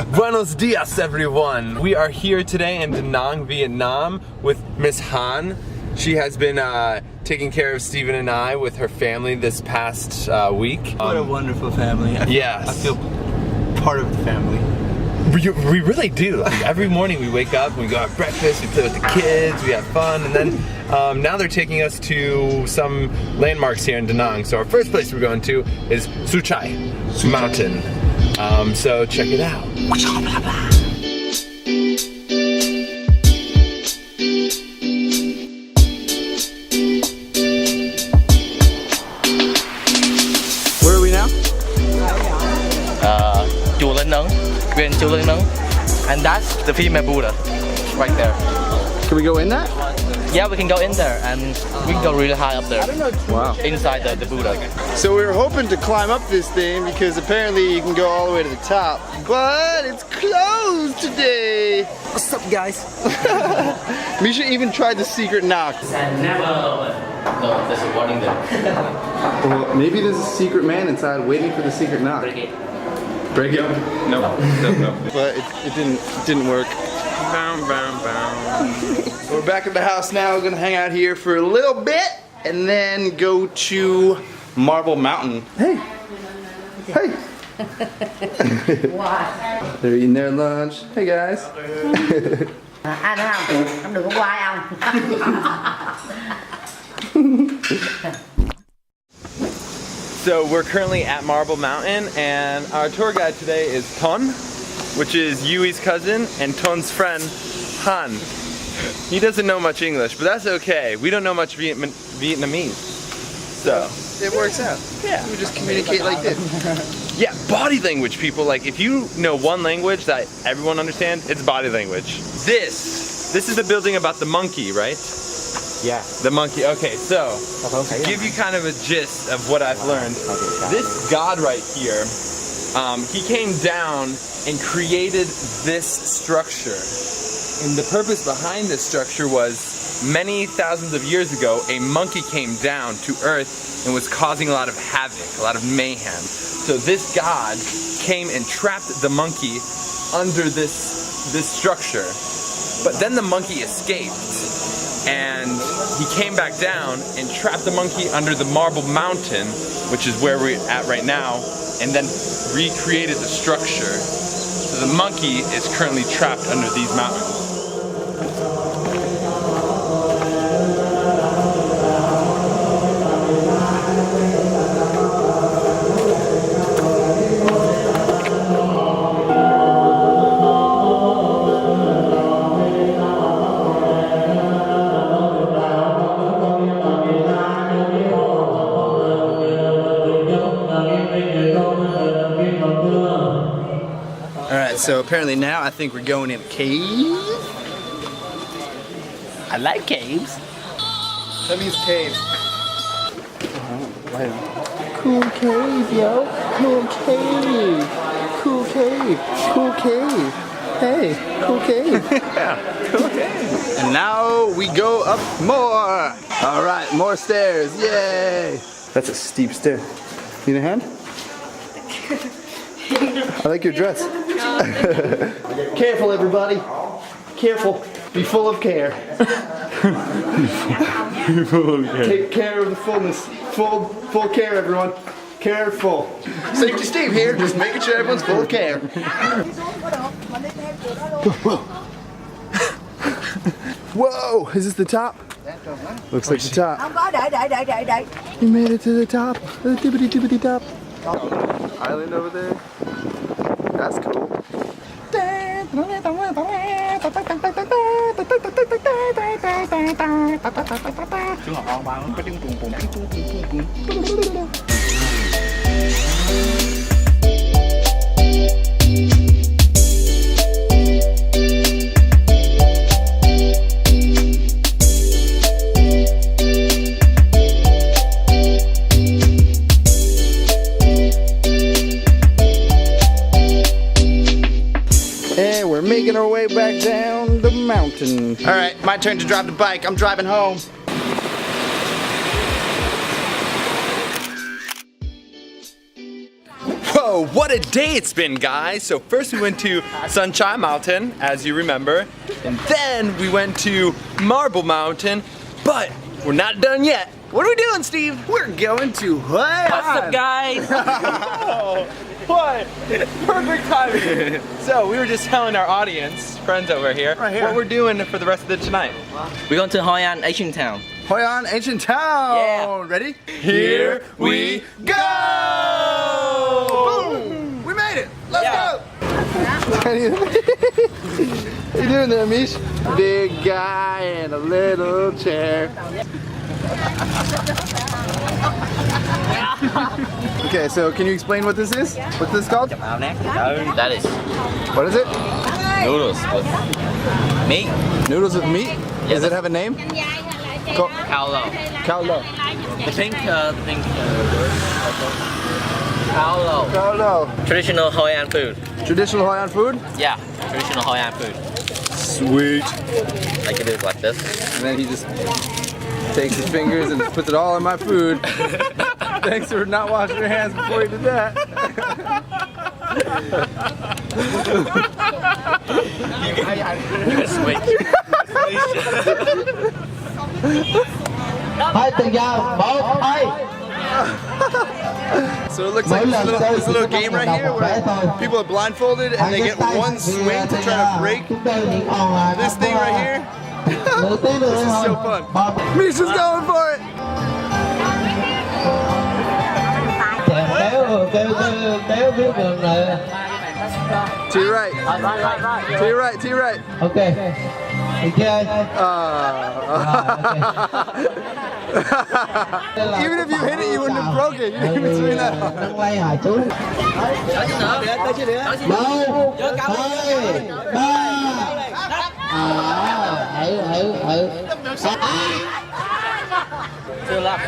Buenos días, everyone. We are here today in Da Nang, Vietnam with Miss Han. She has been taking care of Steven and I with her family this past week. What a wonderful family. Yes. I feel part of the family. We really do. Like, every morning we wake up, we go have breakfast, we play with the kids, we have fun, and then now they're taking us to some landmarks here in Da Nang. So our first place we're going to is Suchai Mountain. So check it out. Where are we now? Chùa Linh Ấn, Grand Chùa Linh Ấn, and that's the female Buddha, right there. Can we go in that? Yeah, we can go in there, and we can go really high up there. Wow. Inside the Buddha. So we were hoping to climb up this thing because apparently you can go all the way to the top, but it's closed today. What's up, guys? Misha even tried the secret knock. And never open. No, there's a warning there. Well, maybe there's a secret man inside waiting for the secret knock. Break it. Break it? No. But it didn't work. We're back at the house now. We're gonna hang out here for a little bit and then go to Marble Mountain. Hey! Hey! They're eating their lunch. Hey guys. Ai nói không? Không được có quay không? So we're currently at Marble Mountain, and our tour guide today is Ton, which is Yui's cousin, and Ton's friend, Han. He doesn't know much English, but that's okay. We don't know much Vietnamese. So It works out. yeah. We just communicate like this. Yeah, body language, people. Like, if you know one language that everyone understands, it's body language. This is the building about the monkey, right? Yeah. The monkey. Okay, so to give you kind of a gist of what I've learned, this god right here, he came down and created this structure. And the purpose behind this structure was many thousands of years ago, a monkey came down to Earth and was causing a lot of havoc, a lot of mayhem. So this god came and trapped the monkey under this structure. But then the monkey escaped. And he came back down and trapped the monkey under the Marble Mountain, which is where we're at right now, and then recreated the structure. So the monkey is currently trapped under these mountains. Alright, so apparently now I think we're going in a cave. I like caves. That means cave. Cool cave, yo. Cool cave. Cool cave. Cool cave. Hey, cool cave. Yeah, okay. And now we go up more. Alright, more stairs. Yay. That's a steep stair. Need a hand? I like your dress. Careful, everybody. Careful. Be full of care. Take care of the fullness. Full care, everyone. Careful. Safety Steve here, just making sure everyone's full of care. Whoa. Whoa, is this the top? Looks like the top. Không có, đợi. You made it to the top. The tippity top. Island over there. That's cool. And we're making our way back down the mountain. All right, my turn to drive the bike. I'm driving home. Whoa, So, what a day it's been, guys. So first we went to Sunshine Mountain, as you remember, and then we went to Marble Mountain, but we're not done yet. What are we doing, Steve? We're going to Hawaiian. What's up, guys? Oh, what? Perfect timing. So we were just telling our audience, friends over here, Right here. what we're doing for the rest of the tonight. We're going to Hawaiian Asian Town. Hawaiian Ancient Town. Yeah. Ready? Here we go! Boom! We made it. Let's go. What are you doing there, Misha? Big guy in a little chair. Okay, so can you explain what this is? What's this called? That is What is it? noodles with meat. Noodles with meat? Does it have a name? Cao Kaulo. I think Cao Kaulo. Traditional Hawaiian food. Traditional Hawaiian food? Yeah, traditional Hawaiian food. Sweet. Like it is like this. And then he just takes his fingers and puts it all in my food. Thanks for not washing your hands before you did that. Sweet. So it looks like this little game right here where people are blindfolded and they get one swing to try to break this thing right here. This is so fun. Misha's going for it. To your right. To your right. To your right. Okay. Even if you hit it, you wouldn't have broke it. You didn't even swing that hard. Đang quay hỏi chú. 1, 2, 3. Chưa lắm.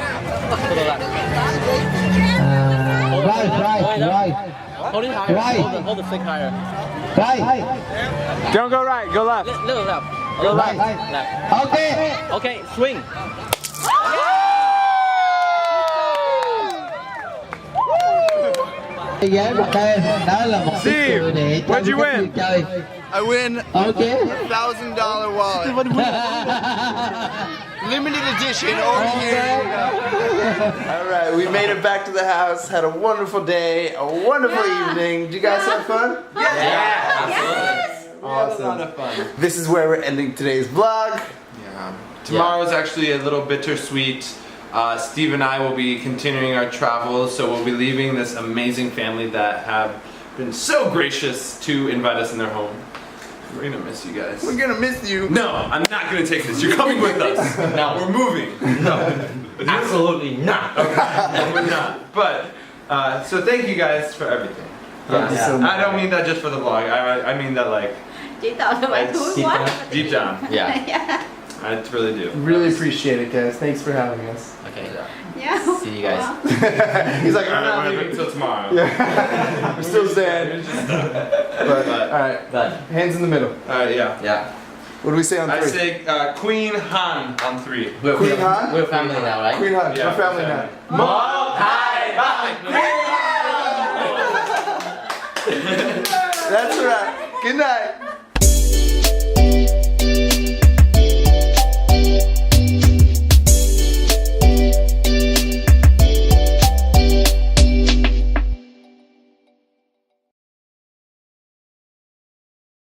Right. Hold it higher. Right. Hold the stick higher. Right. Don't go right, go left. Little left. Go Left. right. Left. Okay. Okay, swing. Ghế một bên, đó là một cái Steve, điều để cho what'd you các win? người chơi. I win Okay. $1,000 wallet. Limited edition over here. All right, we made it back to the house. Had a wonderful day, a wonderful evening. Did you guys have fun? Awesome. A lot of fun. This is where we're ending today's vlog. Yeah. Tomorrow's actually a little bittersweet. Steve and I will be continuing our travels, so we'll be leaving this amazing family that have been so gracious to invite us in their home. We're gonna miss you guys. We're gonna miss you. No, I'm not gonna take this. You're coming with us. No, we're moving. No, absolutely not. Okay, no, we're not. But so thank you guys for everything. I don't mean that just for the vlog. I mean that like Chỉ tội là bạn thúi quá. deep down. Yeah. I really do. Really appreciate it, guys. Thanks for having us. Okay. Yeah. See you guys. He's like, I'm I'm not not leaving. leaving until tomorrow. We're still staying. But, all right, Done. hands in the middle. Yeah. Yeah. What do we say on I 3? say Queen Han on 3. Queen Han? We're family now, right? Queen Han. Yeah, We're family now. That's right. Good night.